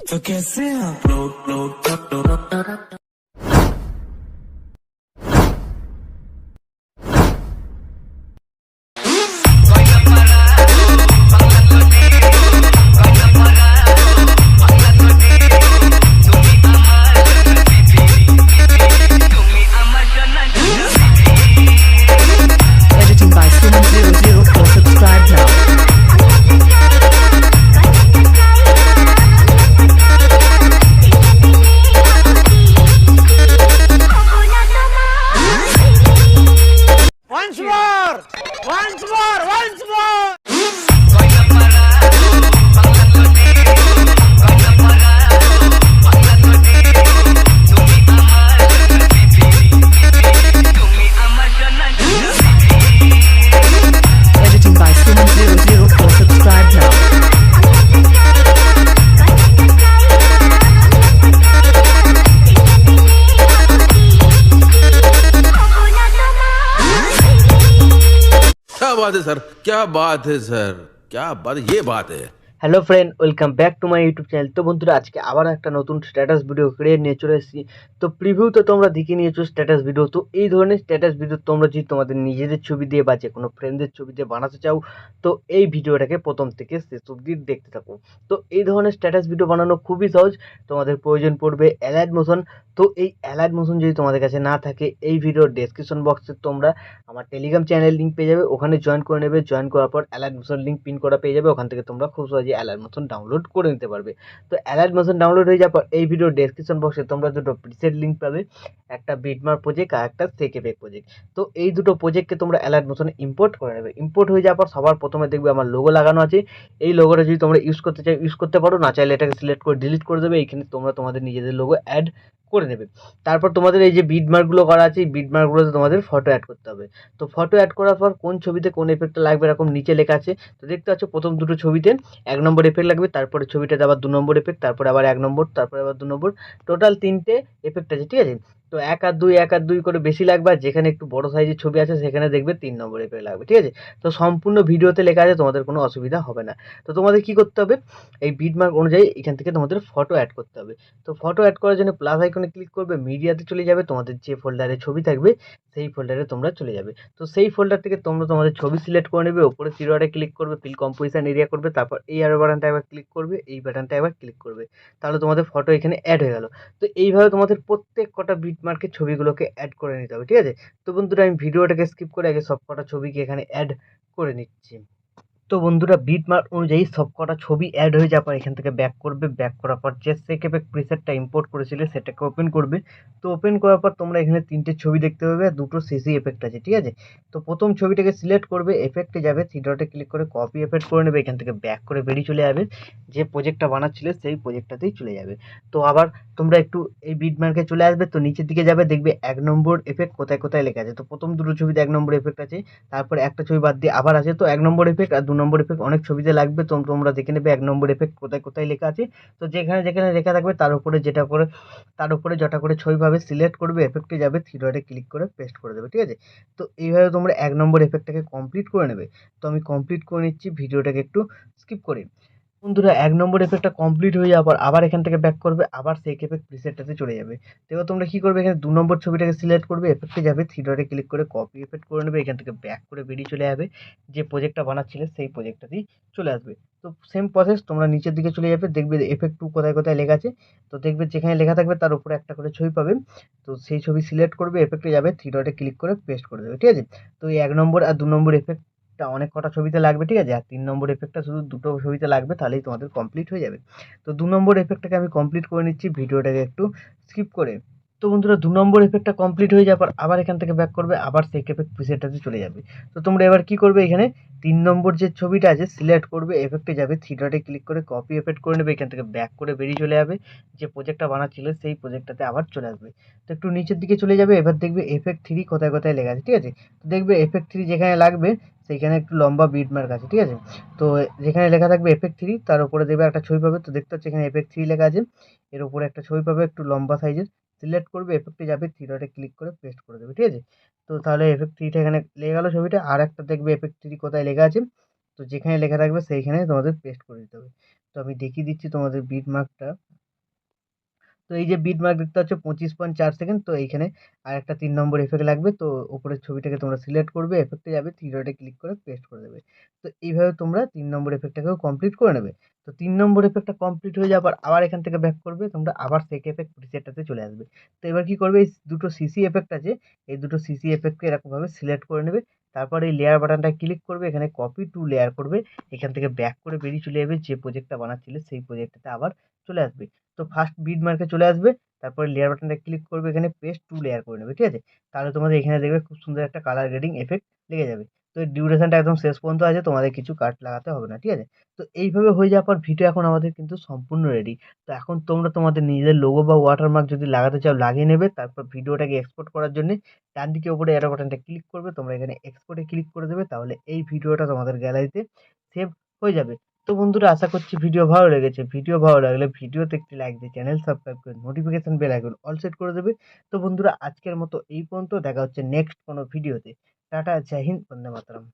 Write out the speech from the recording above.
तो कैसे upload Subscribe now. Once more! Once more! Once more! Editing by 004. Subscribe now. क्या बात है सर, क्या बात है सर, क्या बात, ये बात है। Hello friend, welcome back to my YouTube channel. তো বন্ধুরা, আজকে আবার একটা নতুন স্ট্যাটাস ভিডিও ক্রিয়েট নিয়ে চলে এসেছি। তো প্রিভিউ তো তোমরা দেখে নিয়েছো স্ট্যাটাস ভিডিও। তো এই ধরনের স্ট্যাটাস ভিডিও তোমরা যদি তোমাদের নিজেদের ছবি দিয়ে বা যে কোনো ফ্রেন্ডদের ছবি দিয়ে বানাতে চাও, তো এই ভিডিওটাকে প্রথম থেকে শেষ অবধি দেখতে থাকো। তো এই ধরনের স্ট্যাটাস ভিডিও বানানো খুবই সহজ। তোমাদের প্রয়োজন পড়বে অ্যালাইট মোশন। তো এই অ্যালাইট মোশন যদি তোমাদের কাছে না থাকে, এই ভিডিওর ডেসক্রিপশন বক্সে তোমরা আমার টেলিগ্রাম চ্যানেলের লিঙ্ক পেয়ে যাবে, ওখানে জয়েন করে নেবে। জয়েন করার পর অ্যালাইট মোশন লিঙ্ক পিন করা পেয়ে যাবে, ওখান থেকে তোমরা খুব সহজে অ্যালাইট মোশন ডাউনলোড করে নিতে পারবে। তো অ্যালাইট মোশন ডাউনলোড হয়ে যাওয়ার পর এই ভিডিওর ডেসক্রিপশন বক্সে তোমরা দুটো প্রিসেট লিঙ্ক পাবে, একটা বিটমার্ক প্রজেক্ট আর একটা সেকেপেক প্রজেক্ট। তো এই দুটো প্রজেক্টকে তোমরা অ্যালাইট মোশনে ইম্পোর্ট করে নেবে। ইম্পোর্ট হয়ে যাওয়ার পর সবার প্রথমে দেখবে আমার লোগো লাগানো আছে। এই লোগোটা যদি তোমরা ইউজ করতে চাও ইউজ করতে পারো, না চাইলে এটাকে সিলেক্ট করে ডিলিট করে দেবে। এইখানে তোমরা তোমাদের নিজেদের লোগো অ্যাড করে নেবে। তারপর তোমাদের এই যে বিটমার্কগুলো করা আছে, এই বিটমার্কগুলোতে তোমাদের ফটো অ্যাড করতে হবে। তো ফটো অ্যাড করার পর কোন ছবিতে কোন এফেক্টটা লাগবে এরকম নিচে লেখা আছে। তো দেখতে পাচ্ছ প্রথম দুটো ছবিতে 1 নম্বর এফেক্ট লাগবে, তারপরে ছবিটাতে আবার 2 নম্বর এফেক্ট, তারপরে আবার 1 নম্বর, তারপরে আবার 2 নম্বর, টোটাল 3টে এফেক্ট আছে, ঠিক আছে। তো 1 আর 2 1 আর 2 করে বেশি লাগবে, আর যেখানে একটু বড় সাইজের ছবি আছে সেখানে দেখবে 3 নম্বর এফেক্ট লাগবে, ঠিক আছে। তো সম্পূর্ণ ভিডিওতে লেখা আছে, তোমাদের কোনো অসুবিধা হবে না। তো তোমাদের কি করতে হবে, এই বিটমার্ক অনুযায়ী এখান থেকে তোমাদের ফটো অ্যাড করতে হবে। তো ফটো অ্যাড করার জন্য প্লাস আইকনে ক্লিক করবে, মিডিয়াতে চলে যাবে, তোমাদের যে ফোল্ডারে ছবি থাকবে সেই ফোল্ডারে তোমরা চলে যাবে। তো সেই ফোল্ডার থেকে তোমরা তোমাদের ছবি সিলেক্ট করে নেবে, ওপরে তিরোয়ারে ক্লিক করবে, ফিল কম্পোজিশন এরিয়া করবে, তারপর এই অ্যারো বাটনটা একবার ক্লিক করবে, এই বাটনটা একবার ক্লিক করবে, তাহলে তোমাদের ফটো এখানে অ্যাড হয়ে গেল। তো এইভাবে তোমাদের প্রত্যেক কটা বিটমার্কের ছবিগুলোকে অ্যাড করে নিতে হবে, ঠিক আছে। তো বন্ধুরা, আমি ভিডিওটাকে স্কিপ করে আগে সব কটা ছবিকে এখানে অ্যাড করে নিচ্ছি। তো বন্ধুরা, বিটমার্ক অনুযায়ী সবকটা ছবি অ্যাড হয়ে যাওয়ার পর এখান থেকে ব্যাক করবে। ব্যাক করার পর যে সেকেপেক প্রিসেটটা ইম্পোর্ট করেছিলে সেটাকে ওপেন করবে। তো ওপেন করার পর তোমরা এখানে 3টে ছবি দেখতে পাবে আর 2টো সিসি এফেক্ট আছে, ঠিক আছে। তো প্রথম ছবিটাকে সিলেক্ট করবে, এফেক্টে যাবে, 3 ডটে ক্লিক করে কপি এফেক্ট করে নেবে, এখান থেকে ব্যাক করে বেরিয়ে চলে যাবে, যে প্রজেক্টটা বানাচ্ছিলে সেই প্রজেক্টটাতেই চলে যাবে। তো আবার তোমরা একটু এই বিটমার্কে চলে আসবে, তো নিচের দিকে যাবে, দেখবে 1 নম্বর এফেক্ট কোথায় কোথায় লেখা আছে। তো প্রথম দুটো ছবিতে 1 নম্বর এফেক্ট আছে, তারপরে একটা ছবি বাদ দিয়ে আবার আছে। তো 1 নম্বর এফেক্ট আর 2 নম্বর এফেক্ট অনেক ছবিতে লাগবে, তো তোমরা দেখে নেবে 1 নম্বর এফেক্ট কোথায় কোথায় লেখা আছে। তো যেখানে যেখানে লেখা থাকবে তার উপরে যটা করে ছবি পাবে সিলেক্ট করবে, এফেক্টে যাবে, থ্রি ডটে ক্লিক করে পেস্ট করে দেবে, ঠিক আছে। তো এইভাবে তোমরা 1 নম্বর এফেক্টটাকে কমপ্লিট করে নেবে। তো আমি কমপ্লিট করে নিচ্ছি, ভিডিওটাকে একটু স্কিপ করে। বন্ধুরা, 1 নম্বর এফেক্টটা কমপ্লিট হয়ে যাওয়ার পর আবার এখান থেকে ব্যাক করবে, আবার সেই এফেক্ট প্রিসেটটাতে চলে যাবে। তো এবার তোমরা কি করবে, এখানে 2 নম্বর ছবিটাকে সিলেক্ট করবে, এফেক্টে যাবে, থ্রি ডটে ক্লিক করে কপি এফেক্ট করে নেবে, এখান থেকে ব্যাক করে বেরিয়ে চলে যাবে, যে প্রজেক্টটা বানাচ্ছিলে সেই প্রজেক্টটাতেই চলে আসবে। তো সেম প্রসেস, তোমরা নিচের দিকে চলে যাবে, দেখবে এফেক্ট 2 কোথায় কোথায় লেখা আছে। তো দেখবে যেখানে লেখা থাকবে তার উপরে একটা করে ছবি পাবে। তো সেই ছবি সিলেক্ট করবে, এফেক্টে যাবে, থ্রি ডটে ক্লিক করে পেস্ট করে দেবে, ঠিক আছে। তো এই 1 নম্বর আর 2 নম্বর এফেক্টটা অনেক কটা ছবিতে লাগবে, ঠিক আছে। আর 3 নম্বর এফেক্টটা শুধু দুটো ছবিতে লাগবে, তাহলেই তোমাদের কমপ্লিট হয়ে যাবে। তো 2 নম্বর এফেক্টটাকে আমি কমপ্লিট করে নিচ্ছি, ভিডিওটাকে একটু স্কিপ করে। তো বন্ধুরা, 2 নম্বর এফেক্টটা কমপ্লিট হয়ে যাওয়ার পর আবার এখান থেকে ব্যাক করবে, আবার সেই এফেক্ট প্রিসেটটাতে চলে যাবে। তো তোমরা এবার কি করবে, এখানে 3 নম্বর যে ছবিটা আছে সিলেক্ট করবে, এফেক্টে যাবে, থ্রি ডটে ক্লিক করে কপি এফেক্ট করে নেবে, এখান থেকে ব্যাক করে বেরিয়ে চলে যাবে, যে প্রজেক্টটা বানাচ্ছিলে সেই প্রজেক্টটাতে আবার চলে আসবে। তো একটু নিচের দিকে চলে যাবে, এবার দেখবে এফেক্ট 3 কোথায় কোথায় লেখা আছে, ঠিক আছে। তো দেখবে এফেক্ট 3 যেখানে লাগবে সেইখানে একটু লম্বা বিটমার্ক আছে, ঠিক আছে। তো যেখানে লেখা থাকবে এফেক্ট 3 তার উপরে দেখবে একটা ছবি পাবে। তো দেখতে পাচ্ছ এখানে এফেক্ট 3 লেখা আছে, এর উপরে একটা ছবি পাবে একটু লম্বা সাইজের, সিলেক্ট করবে, এফেক্টে যাবে, থ্রি ডটে ক্লিক করে পেস্ট করে দেবে, ঠিক আছে। তো তাহলে এফেক্ট 3টা এখানে লেগে গেল ছবিটা। আর একটা দেখবে এফেক্ট 3 কোথায় লেখা আছে, তো যেখানে লেখা থাকবে সেইখানে তোমাদের পেস্ট করে দিতে হবে। তো আমি দেখিয়ে দিচ্ছি তোমাদের বিটমার্কটা। তো এই যে বিট মার্ক দেখতে পাচ্ছ 25.4 সেকেন্ড। তো এইখানে আর একটা 3 নম্বর এফেক্ট লাগবে। তো উপরের ছবিটাকে তোমরা সিলেক্ট করবে, এফেক্টে যাবে, 3 ডটে ক্লিক করে পেস্ট করে দেবে। তো এইভাবে তোমরা 3 নম্বর এফেক্টটাকেও কমপ্লিট করে নেবে। তো 3 নম্বর এফেক্টটা কমপ্লিট হয়ে যাওয়ার পর আবার এখান থেকে ব্যাক করবে, তোমরা আবার সেক এফেক্ট প্রিসেটটাতে চলে আসবে। তো এবার কি করবে, এই দুটো সিসি এফেক্ট আছে, এই দুটো সিসি এফেক্টকে এরকমভাবে সিলেক্ট করে নেবে। তারপর এই লেয়ার বাটনটা ক্লিক করবে, এখানে কপি টু লেয়ার করবে, এখান থেকে ব্যাক করে বেরিয়ে চলে যাবে, যে প্রজেক্টটা বানাচ্ছিলে সেই প্রজেক্টটাতে আবার চলে আসবে। তো ফার্স্ট বিট মার্কে চলে আসবে, তারপরে লেয়ার বাটনটা ক্লিক করবে, এখানে পেস্ট টু লেয়ার করে নেবে, ঠিক আছে। তাহলে তোমাদের এখানে দেখবে খুব সুন্দর একটা কালার গ্রেডিং এফেক্ট লেগে যাবে। তো এই ডিউরেশনটা একদম শেষ পর্যন্ত আছে, তোমাদের কিছু কাট লাগাতে হবে না, ঠিক আছে। তো এইভাবে হয়ে যাওয়ার পর ভিডিও এখন আমাদের কিন্তু সম্পূর্ণ রেডি। তো এখন তোমরা তোমাদের নিজেদের লোগো বা ওয়াটারমার্ক যদি লাগাতে চাও লাগিয়ে নেবে। তারপর ভিডিওটাকে এক্সপোর্ট করার জন্য ডান দিকে উপরে অ্যারো বাটনটা ক্লিক করবে, তোমরা এখানে এক্সপোর্টে ক্লিক করে দেবে, তাহলে এই ভিডিওটা তোমাদের গ্যালারিতে সেভ হয়ে যাবে। তো বন্ধুরা, আশা করছি ভিডিও ভালো লেগেছে। ভিডিও ভালো লাগলে ভিডিওতে একটি লাইক দিয়ে চ্যানেল সাবস্ক্রাইব করে notification bell icon all set করে দেবে। তো বন্ধুরা, আজকের মতো এই পর্যন্ত, দেখা হচ্ছে নেক্সট কোনো ভিডিওতে। টাটা, জয় হিন্দ, বন্দে মাতরম।